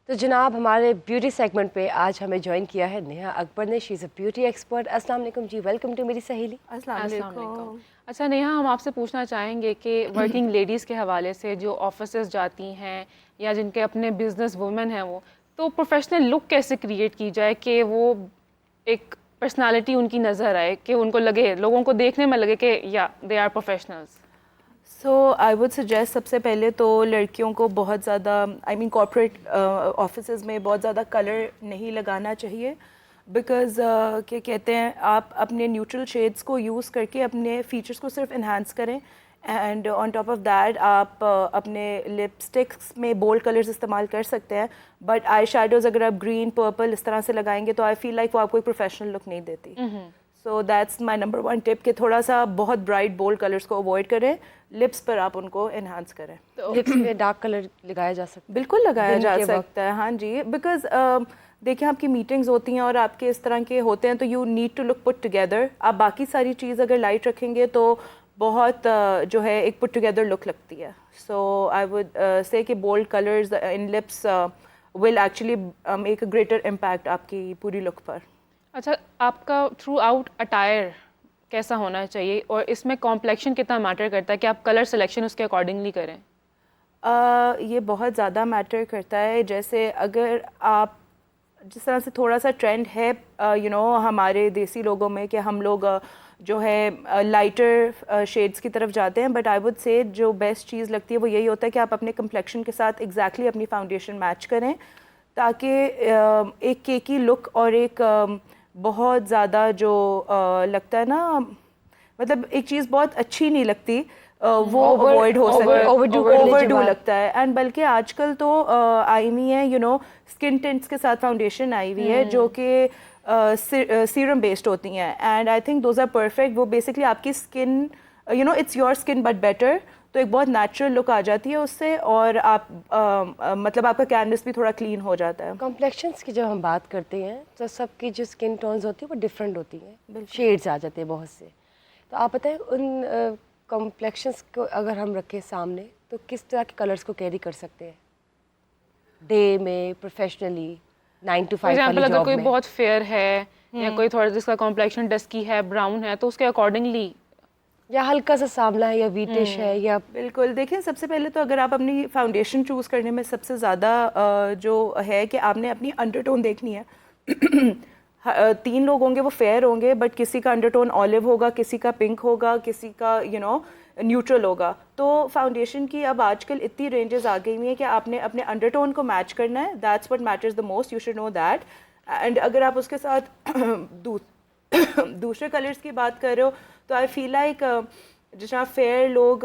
تو جناب ہمارے بیوٹی سیگمنٹ پہ آج ہمیں جوائن کیا ہے نیہا اکبر نے. شی از اے بیوٹی ایکسپرٹ. السلام علیکم جی, ویلکم ٹو میری سہیلی. السلام علیکم. اچھا نیہا, ہم آپ سے پوچھنا چاہیں گے کہ ورکنگ لیڈیز کے حوالے سے جو آفیسز جاتی ہیں یا جن کے اپنے بزنس وومن ہیں, وہ تو پروفیشنل لک کیسے کریٹ کی جائے کہ وہ ایک پرسنالٹی ان کی نظر آئے, کہ ان کو لگے, لوگوں کو دیکھنے میں لگے کہ یا they are professionals. So I would suggest سب سے پہلے تو لڑکیوں کو بہت زیادہ کارپوریٹ آفیسز میں بہت زیادہ کلر نہیں لگانا چاہیے, بیکاز کیا کہتے ہیں, آپ اپنے نیوٹرل شیڈس کو یوز کر کے اپنے فیچرس کو صرف انہینس کریں. And on top of that آپ اپنے لپسٹکس میں بولڈ کلرز استعمال کر سکتے ہیں, بٹ آئی شیڈوز اگر آپ گرین پرپل اس طرح سے لگائیں گے تو آئی فیل لائک وہ آپ کو ایک پروفیشنل لک نہیں دیتی. سو دیٹس مائی نمبر 1 ٹپ کہ تھوڑا سا بہت برائٹ بولڈ کلرس کو اوائڈ کریں, لپس پر آپ ان کو انہانس کریں. لپس میں ڈارک کلر لگایا جا سکتا ہے؟ بالکل لگایا جا سکتا ہے, ہاں جی, بیکاز دیکھیں آپ کی میٹنگز ہوتی ہیں اور آپ کے اس طرح کے ہوتے ہیں تو you need to look put together. آپ باقی ساری چیز اگر لائٹ رکھیں گے تو بہت جو ہے ایک پٹ ٹوگیدر لک لگتی ہے. سو آئی وڈ سے کہ bold colours in lips will actually make a greater impact آپ کی پوری لک پر. اچھا, آپ کا تھرو آؤٹ اٹائر کیسا ہونا چاہیے, اور اس میں کمپلیکشن کتنا میٹر کرتا ہے کہ آپ کلر سلیکشن اس کے اکارڈنگلی کریں؟ یہ بہت زیادہ میٹر کرتا ہے. جیسے اگر آپ جس طرح سے تھوڑا سا ٹرینڈ ہے ہمارے دیسی لوگوں میں کہ ہم لوگ جو ہے لائٹر شیڈس کی طرف جاتے ہیں, بٹ آئی وڈ سے جو بیسٹ چیز لگتی ہے وہ یہی ہوتا ہے کہ آپ اپنے کمپلیکشن کے ساتھ ایگزیکٹلی اپنی فاؤنڈیشن میچ کریں, تاکہ ایک کیکی لک اور ایک بہت زیادہ جو لگتا ہے نا, مطلب ایک چیز بہت اچھی نہیں لگتی وہ اوائڈ ہو سکے, اوور ڈو لگتا ہے. اینڈ بلکہ آج کل تو آئی ہوئی ہے اسکن ٹنٹس کے ساتھ فاؤنڈیشن آئی ہوئی ہے جو کہ سیرم بیسڈ ہوتی ہیں, and I think those are perfect. وہ بیسکلی آپ کی skin it's your skin but better, تو ایک بہت نیچرل لک آ جاتی ہے اس سے, اور آپ مطلب آپ کا کینوس بھی تھوڑا کلین ہو جاتا ہے. کمپلیکشنس کی جب ہم بات کرتے ہیں تو سب کی جو اسکن ٹونز ہوتی ہیں وہ ڈفرینٹ ہوتی ہیں, شیڈز آ جاتے ہیں بہت سے. تو آپ بتائیں ان کمپلیکشنس کو اگر ہم رکھیں سامنے تو کس طرح کے کلرز کو کیری کر سکتے ہیں ڈے میں, پروفیشنلی 9 to 5 والی جاب میں؟ اگر کوئی بہت فیئر ہے یا کوئی تھوڑا جس کا کمپلیکشن ڈسکی ہے, براؤن ہے, تو اس کے اکارڈنگلی, یا ہلکا سا سانولا ہے یا ویٹش ہے یا بالکل. دیکھیں سب سے پہلے تو اگر آپ اپنی فاؤنڈیشن چوز کرنے میں سب سے زیادہ جو ہے کہ آپ نے اپنی انڈر ٹون دیکھنی ہے. 3 لوگ ہوں گے وہ فیئر ہوں گے, بٹ کسی کا انڈر ٹون آلیو ہوگا, کسی کا پنک ہوگا, کسی کا نیوٹرل ہوگا. تو فاؤنڈیشن کی اب آج کل اتنی رینجز آ گئی ہیں کہ آپ نے اپنے انڈر ٹون کو میچ کرنا ہے. That's what matters the most, you should know that. And اگر آپ اس کے ساتھ دوسرے کلرز کی بات کر رہے ہو تو آئی فیل لائک جس طرح فیئر لوگ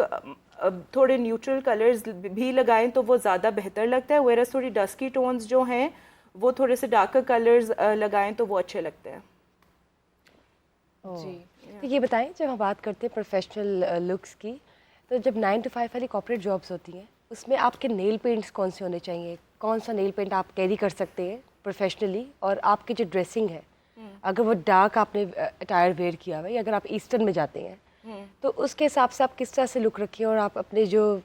تھوڑے نیوٹرل کلرز بھی لگائیں تو وہ زیادہ بہتر لگتا ہے, ویئرز تھوڑی ڈسکی ٹونز جو ہیں وہ تھوڑے سے ڈارکر کلرز لگائیں تو وہ اچھے لگتے ہیں. جی, تو یہ بتائیں جب ہم بات کرتے ہیں پروفیشنل لکس کی, تو جب 9 to 5 والی کارپوریٹ جابس ہوتی ہیں اس میں آپ کے نیل پینٹس کون سے ہونے چاہیے, کون سا نیل پینٹ آپ کیری کر سکتے ہیں پروفیشنلی, اور آپ کی جو ڈریسنگ ہے اگر وہ ڈارک آپ نے اٹائر ویئر کیا ہوا ہے, یا اگر آپ ایسٹرن میں جاتے ہیں تو اس کے حساب سے آپ کس طرح سے لک رکھیں, اور آپ اپنے جو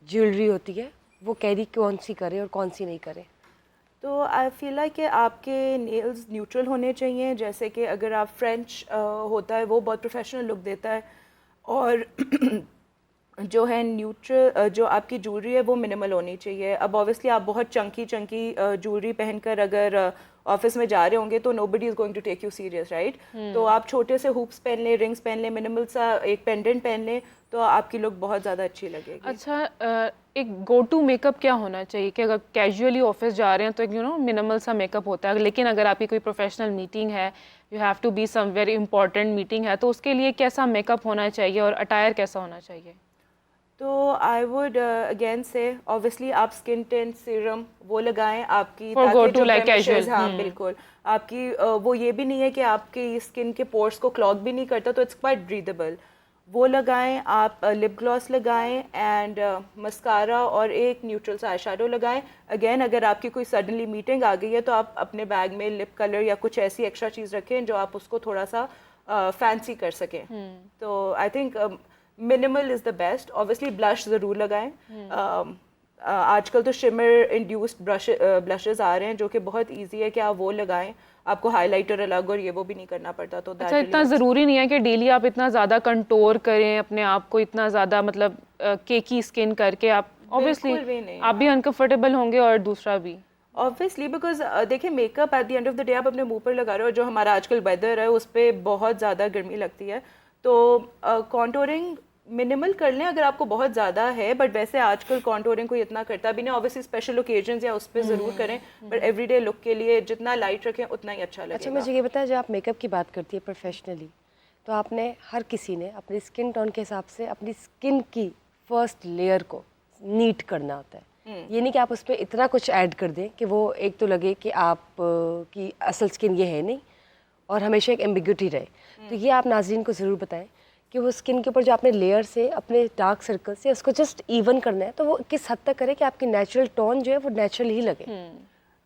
جیولری ہوتی ہے وہ کیری کون سی کریں اور کون سی نہیں کریں؟ تو آئی فیل لائک کہ آپ کے نیلز نیوٹرل ہونے چاہیے. جیسے کہ اگر آپ فرینچ ہوتا ہے وہ بہت پروفیشنل لک دیتا ہے, اور جو ہے نیوٹرل جو آپ کی جویلری ہے وہ منیمل ہونی چاہیے. اب اوبیسلی آپ بہت چنکی جویلری پہن کر اگر آفس میں جا رہے ہوں گے تو no buddy is going to take you serious, right. تو آپ چھوٹے سے ہوپس پہن لیں, رنگس پہن لیں, منیمل سا ایک پینڈنٹ پہن لیں, تو آپ کی لک بہت زیادہ اچھی لگے گی. اچھا, ایک گو ٹو میک اپ کیا ہونا چاہیے کہ اگر کیجولی آفس جا رہے ہیں تو ایک منیمل سا میک اپ ہوتا ہے, لیکن اگر آپ کی کوئی پروفیشنل میٹنگ ہے, you have to be some very important meeting ہے, تو اس کے لیے کیسا میک اپ ہونا چاہیے اور اٹائر کیسا ہونا چاہیے؟ تو آئی وڈ اگین سے اوبیسلی آپ اسکن ٹینٹ سیرم وہ لگائیں آپ کی, ہاں بالکل, آپ کی وہ یہ بھی نہیں ہے کہ آپ کی اسکن کے پورس کو کلاگ بھی نہیں کرتا, تو اٹس کوائٹ بریدیبل. وہ لگائیں آپ, لپ گلاس لگائیں, اینڈ مسکارا اور ایک نیوٹرل سا آئی شیڈو لگائیں. اگین اگر آپ کی کوئی سڈنلی میٹنگ آ گئی ہے تو آپ اپنے بیگ میں لپ کلر یا کچھ ایسی ایکسٹرا چیز رکھیں جو آپ اس کو تھوڑا سا فینسی کر سکیں. تو I think minimal is the best. Obviously blush ضرور لگائیں, آج کل تو شمر انڈیوسڈ بلشز آ رہے ہیں جو کہ بہت ایزی ہے کہ آپ وہ لگائیں, آپ کو ہائی لائٹر الگ اور یہ وہ بھی نہیں کرنا پڑتا. تو اچھا, اتنا ضروری نہیں ہے کہ ڈیلی آپ اتنا زیادہ کنٹور کریں اپنے آپ کو, اتنا زیادہ مطلب کیکی اسکن کر کے آپ اوبیسلی آپ بھی انکمفرٹیبل ہوں گے اور دوسرا بھی obviously because دیکھیں make up at the end of the day آپ اپنے منہ پر لگا رہے ہو, جو ہمارا آج کل ویدر ہے اس پہ بہت زیادہ گرمی لگتی ہے, تو کانٹورنگ منیمل کر لیں اگر آپ کو بہت زیادہ ہے, بٹ ویسے آج کل کانٹورنگ کوئی اتنا کرتا بھی نہیں, اوبیسلی اسپیشل اوکیزنز یا اس پہ ضرور کریں, بٹ ایوری ڈے لک کے لیے جتنا لائٹ رکھیں اتنا ہی اچھا لگے گا. اچھا مجھے یہ بتائیں, جب آپ میک اپ کی بات کرتی ہے پروفیشنلی, تو آپ نے ہر کسی نے اپنی اسکن ٹون کے حساب سے اپنی اسکن کی فرسٹ لیئر کو نیٹ کرنا ہوتا ہے. یہ نہیں کہ آپ اس پہ اتنا کچھ ایڈ کر دیں کہ وہ ایک تو لگے کہ آپ کی اصل اسکن یہ ہے نہیں اور ہمیشہ ایک ایمبیگوٹی رہے. تو یہ آپ ناظرین کو ضرور بتائیں کہ وہ اسکن کے اوپر جو آپ نے لیئر سے اپنے ڈارک سرکل سے اس کو جسٹ ایون کرنا ہے, تو وہ کس حد تک کرے کہ آپ کی نیچرل ٹون جو ہے وہ نیچرل ہی لگے.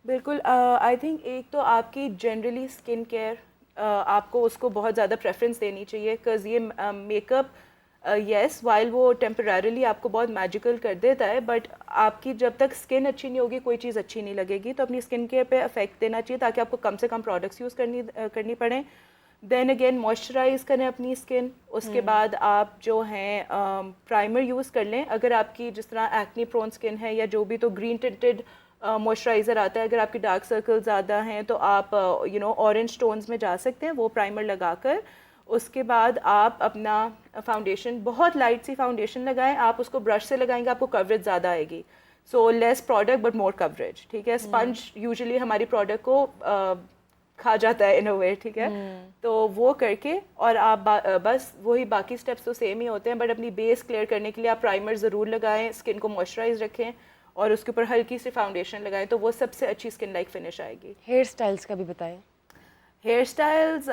بالکل, آئی تھنک ایک تو آپ کی جنرلی اسکن کیئر آپ کو اس کو بہت زیادہ پریفرنس دینی چاہیے, بکاز یہ میک اپ یس وائل وہ ٹیمپرریلی آپ کو بہت میجیکل کر دیتا ہے, بٹ آپ کی جب تک اسکن اچھی نہیں ہوگی کوئی چیز اچھی نہیں لگے گی. تو اپنی اسکن کیئر پہ افیکٹ دینا چاہیے تاکہ آپ کو کم سے کم پروڈکٹس یوز کرنی پڑیں. دین اگین موئسچرائز کریں اپنی اسکن, اس کے بعد آپ جو ہیں پرائمر یوز کر لیں اگر آپ کی جس طرح ایکنی پرون اسکن ہے یا جو بھی, تو گرین ٹنٹڈ موئسچرائزر آتا ہے. اگر آپ کی ڈارک سرکل زیادہ ہیں تو آپ اورنج ٹونز میں جا سکتے ہیں, وہ پرائمر لگا کر. اس کے بعد آپ اپنا فاؤنڈیشن, بہت لائٹ سی فاؤنڈیشن لگائیں, آپ اس کو برش سے لگائیں گے آپ کو کوریج زیادہ آئے گی, سو لیس پروڈکٹ بٹ مور کوریج. ٹھیک ہے, اسپنج یوزلی ہماری پروڈکٹ کو کھا جاتا ہے ان اے وے, ٹھیک ہے, تو وہ کر کے اور آپ بس وہی باقی اسٹیپس تو سیم ہی ہوتے ہیں, بٹ اپنی بیس کلیئر کرنے کے لیے آپ پرائمر ضرور لگائیں, اسکن کو موئسچرائز رکھیں اور اس کے اوپر ہلکی سی فاؤنڈیشن لگائیں, تو وہ سب سے اچھی اسکن لائک فنش آئے گی. ہیئر اسٹائلس کا بھی بتائیں. ہیئر اسٹائلز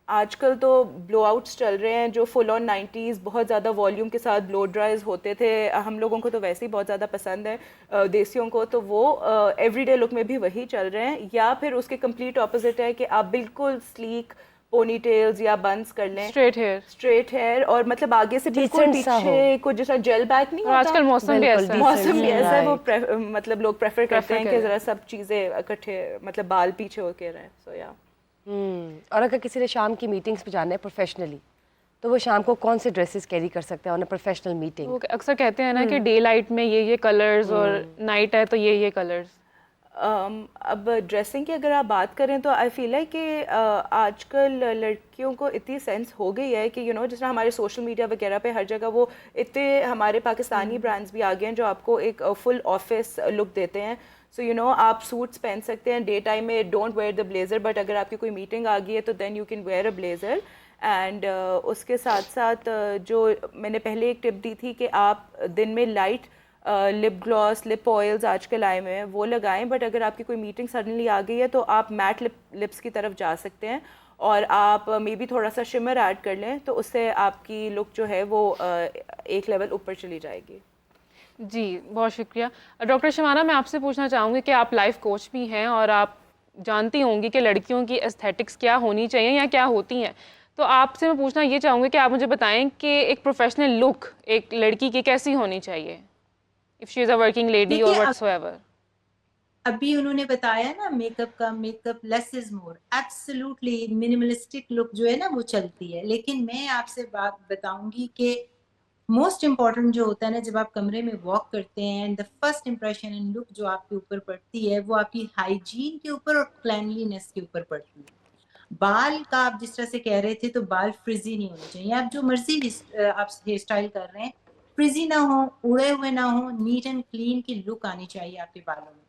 آج کل تو بلو آؤٹس چل رہے ہیں جو فل آن 90s بہت زیادہ والیوم کے ساتھ بلو ڈرائز ہوتے تھے. ہم لوگوں کو تو ویسے ہی بہت زیادہ پسند ہے دیسیوں کو, تو وہ ایوری ڈے لک میں بھی وہی چل رہے ہیں. یا پھر اس کے کمپلیٹ اپوزٹ ہے کہ آپ بالکل سلیک پونی ٹیلز یا بنس کر لیں, اسٹریٹ ہیئر, اور مطلب آگے سے بالکل پیچھے کو جیسا جیل بیک نہیں ہوتا. آج کل موسم بھی ایسا ہے, وہ مطلب لوگ پریفر کرتے ہیں کہ ذرا سب چیزیں اکٹھے مطلب بال پیچھے ہو کے رہیں. سو یا اور اگر کسی نے شام کی میٹنگس پہ جانا ہے پروفیشنلی, تو وہ شام کو کون سے ڈریسز کیری کر سکتے ہیں آن اے پروفیشنل میٹنگ؟ وہ اکثر کہتے ہیں نا کہ ڈے لائٹ میں یہ کلرز اور نائٹ ہے تو یہ کلرز. اب ڈریسنگ کی اگر آپ بات کریں تو آئی فیل ہے کہ آج کل لڑکیوں کو اتنی سینس ہو گئی ہے کہ جس طرح ہمارے سوشل میڈیا وغیرہ پہ ہر جگہ وہ اتنے ہمارے پاکستانی برانڈس بھی آ گئے ہیں جو آپ کو ایک فل آفس لک دیتے ہیں. سو آپ سوٹس پہن سکتے ہیں ڈے ٹائم میں, don't wear the blazer, but اگر آپ کی کوئی میٹنگ آ گئی ہے تو then you can wear a blazer. And اس کے ساتھ ساتھ جو میں نے پہلے ایک ٹپ دی تھی کہ آپ دن میں light lip glass, lip oils آج کل آئے ہوئے ہیں وہ لگائیں, بٹ اگر آپ کی کوئی میٹنگ سڈنلی آ گئی ہے تو آپ میٹ لپس کی طرف جا سکتے ہیں اور آپ مے بی تھوڑا سا شمر ایڈ کر لیں, تو اس سے آپ کی لک جو ہے وہ ایک لیول اوپر چلی جائے گی. جی بہت شکریہ. ڈاکٹر شمانہ, میں آپ سے پوچھنا چاہوں گی کہ آپ لائف کوچ بھی ہیں اور آپ جانتی ہوں گی کہ لڑکیوں کی ایستھیٹکس کیا ہونی چاہیے یا کیا ہوتی ہیں, تو آپ سے میں پوچھنا یہ چاہوں گی کہ آپ مجھے بتائیں کہ ایک پروفیشنل لک ایک لڑکی کی کیسی ہونی چاہیے, if she is a working lady or whatsoever. ابھی انہوں نے بتایا نا میک اپ لیس از مور, ایبسلیوٹلی منیملسٹک لک جو ہے نا وہ چلتی ہے, لیکن میں آپ سے بات بتاؤں گی کہ موسٹ امپورٹنٹ جو ہوتا ہے نا جب آپ کمرے میں واک کرتے ہیں, the first impression and look جو آپ کے اوپر پڑتی ہے وہ آپ کی ہائیجین کے اوپر اور کلینلینس کے اوپر پڑتی ہے. بال کا آپ جس طرح سے کہہ رہے تھے تو بال فریزی نہیں ہونے چاہیے, آپ جو مرضی آپ ہیئر اسٹائل کر رہے ہیں فریزی نہ ہو, اڑے ہوئے نہ ہو, نیٹ اینڈ کلین کی لک آنی چاہیے آپ کے بالوں میں.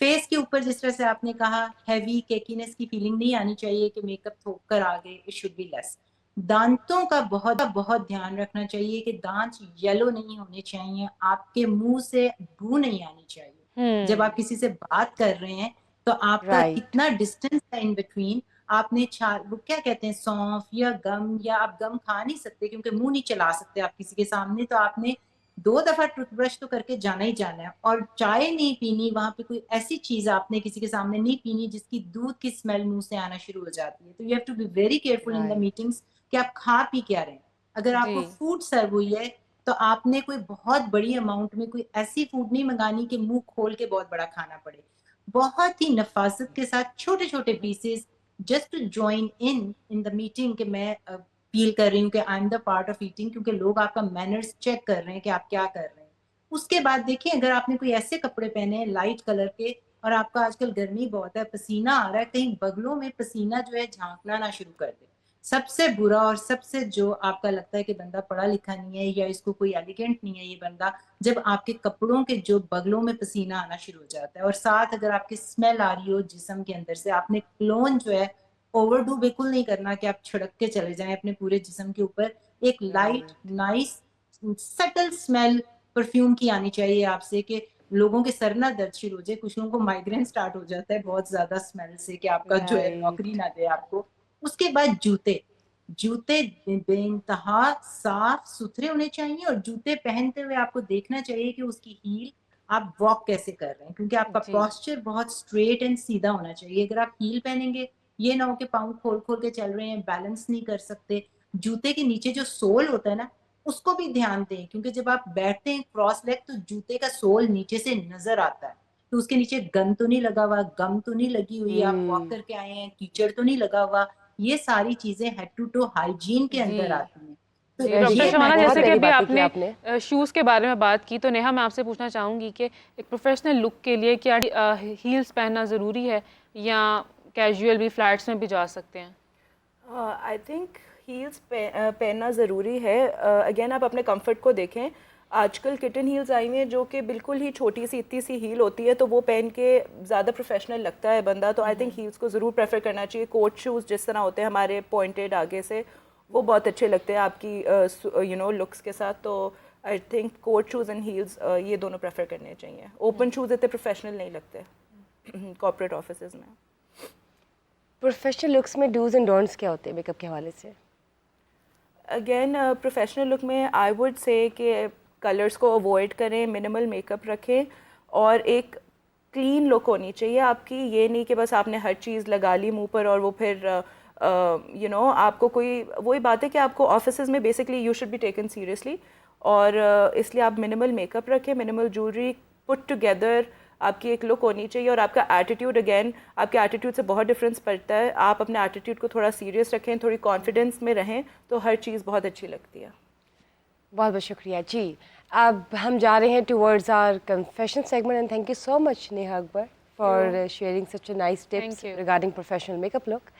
فیس کے اوپر جس طرح سے آپ نے کہا ہیوی کیکینس کی فیلنگ نہیں آنی چاہیے کہ میک اپ تھوک کر آ گئے, اٹ شوڈ بی لیس. دانتوں کا بہت بہت دھیان رکھنا چاہیے کہ دانت یلو نہیں ہونے چاہیے, آپ کے منہ سے بو نہیں آنی چاہیے. جب آپ کسی سے بات کر رہے ہیں تو آپ کا کتنا ڈسٹینس ہے ان بٹوین, آپ نے وہ کیا کہتے ہیں سونف یا گم, یا آپ گم کھا نہیں سکتے کیونکہ منہ نہیں چلا سکتے آپ کسی کے سامنے, تو آپ نے 2 دفعہ ٹوتھ برش تو کر کے جانا ہی جانا ہے. اور چائے نہیں پینی, وہاں پہ کوئی ایسی چیز آپ نے کسی کے سامنے نہیں پینی جس کی دودھ کی اسمیل منہ سے آنا شروع ہو جاتی ہے. تو you have to be very careful in the meetings کہ آپ کھا پی کیا رہے ہیں. اگر آپ کو فوڈ سرو ہوئی ہے تو آپ نے کوئی بہت بڑی اماؤنٹ میں کوئی ایسی فوڈ نہیں منگانی کہ منہ کھول کے بہت بڑا کھانا پڑے. بہت ہی نفاست کے ساتھ چھوٹے چھوٹے pieces just to join in the meeting کہ میں فیل کر رہی ہوں کہ I am the part of eating, کیونکہ لوگ آپ کا مینرز چیک کر رہے ہیں کہ آپ کیا کر رہے ہیں. اس کے بعد دیکھیں اگر آپ نے کوئی ایسے کپڑے پہنے ہیں لائٹ کلر کے اور آپ کا آج کل گرمی بہت ہے, پسینہ آ رہا ہے, کہیں بغلوں میں پسینہ جو ہے جھانکنا نہ شروع کر دے. سب سے برا اور سب سے جو آپ کا لگتا ہے کہ بندہ پڑھا لکھا نہیں ہے یا اس کو کوئی ایلیگنٹ نہیں ہے یہ بندہ, جب آپ کے کپڑوں کے جو بغلوں میں پسینہ آنا شروع ہو جاتا ہے, اور ساتھ اگر آپ کی اسمیل آ رہی ہو جسم کے اندر سے, آپ نے کلون جو ہے اوور ڈو بالکل نہیں کرنا کہ آپ چھڑک کے چلے جائیں اپنے پورے جسم کے اوپر. ایک light nice still smell perfume کی آنی چاہیے آپ سے کہ لوگوں کے سر نہ درد شروع ہو جائے. کچھ لوگوں کو مائگرین سٹارٹ ہو جاتا ہے بہت زیادہ اسمیل سے کہ آپ کا جو ہے نوکری نہ دے آپ کو. اس کے بعد جوتے بے انتہا صاف ستھرے ہونے چاہیے, اور جوتے پہنتے ہوئے آپ کو دیکھنا چاہیے کہ اس کی ہیل آپ واک کیسے کر رہے ہیں, کیونکہ آپ کا جی پوسچر بہت اسٹریٹ اینڈ سیدھا ہونا چاہیے. اگر آپ ہیل پہنیں گے یہ نہ ہو کہ پاؤں کھول کھول کے چل رہے ہیں, بیلنس نہیں کر سکتے. جوتے کے نیچے جو سول ہوتا ہے نا اس کو بھی دھیان دیں, کیونکہ جب آپ بیٹھتے ہیں کراس لیگ تو جوتے کا سول نیچے سے نظر آتا ہے, تو اس کے نیچے گند تو نہیں لگا ہوا, گم تو نہیں لگی ہوئی, آپ واک کر کے آئے ہیں کیچڑ تو نہیں لگا ہوا. یہ ساری چیزیں ہیڈ ٹو ٹو ہائیجین کے اندر جی آتی ہیں. تو جی ڈاکٹر یہ شبانہ, بہت جیسے کہ پیاری ابھی باتیں آپ کی نے نے. شوز کے بارے میں بات کی, تو نیہا میں آپ سے پوچھنا چاہوں گی کہ ایک پروفیشنل لک کے لیے کیا ہیلز پہننا ضروری ہے یا کیجول بھی فلیٹس میں بھی جا سکتے ہیں؟ آئی تھنک ہیلز پہننا ضروری ہے. اگین آپ اپنے کمفرٹ کو دیکھیں. آج کل کٹن ہیلز آئی ہیں جو کہ بالکل ہی چھوٹی سی اتنی سی ہیل ہوتی ہے, تو وہ پہن کے زیادہ پروفیشنل لگتا ہے بندہ. تو آئی تھنک ہیلز کو ضرور پریفر کرنا چاہیے. کوٹ شوز جس طرح ہوتے ہیں ہمارے پوائنٹڈ آگے سے, وہ بہت اچھے لگتے ہیں آپ کی لکس کے ساتھ. تو I think coat shoes and heels یہ دونوں پریفر کرنے چاہیے. اوپن شوز اتنے پروفیشنل نہیں لگتے کارپوریٹ آفیسز میں. پروفیشنل لکس میں ڈوز اینڈ ڈونٹس کیا ہوتے ہیں میک اپ کے حوالے سے؟ اگین پروفیشنل لک میں آئی ووڈ سے کہ کلرس کو اوائڈ کریں, منیمل میک اپ رکھیں, اور ایک کلین لک ہونی چاہیے آپ کی. یہ نہیں کہ بس آپ نے ہر چیز لگا لی منہ پر اور وہ پھر آپ کو کوئی وہی بات ہے کہ آپ کو آفیسز میں basically you should be taken seriously, اور اس لیے آپ منیمل میک اپ رکھیں, منیمل جویلری, پٹ ٹوگیدر آپ کی ایک لک ہونی چاہیے. اور آپ کا ایٹیٹیوڈ, اگین آپ کے ایٹیٹیوڈ سے بہت ڈفرینس پڑتا ہے. آپ اپنے ایٹیٹیوڈ کو تھوڑا سیریس رکھیں, تھوڑی کانفیڈنس میں رہیں, تو ہر چیز بہت اچھی لگتی ہے. بہت بہت شکریہ جی. اب ہم جا رہے ہیں towards our confession segment, and thank you so much Neha Akbar for sharing such a nice tips Thank you. Regarding professional make up look.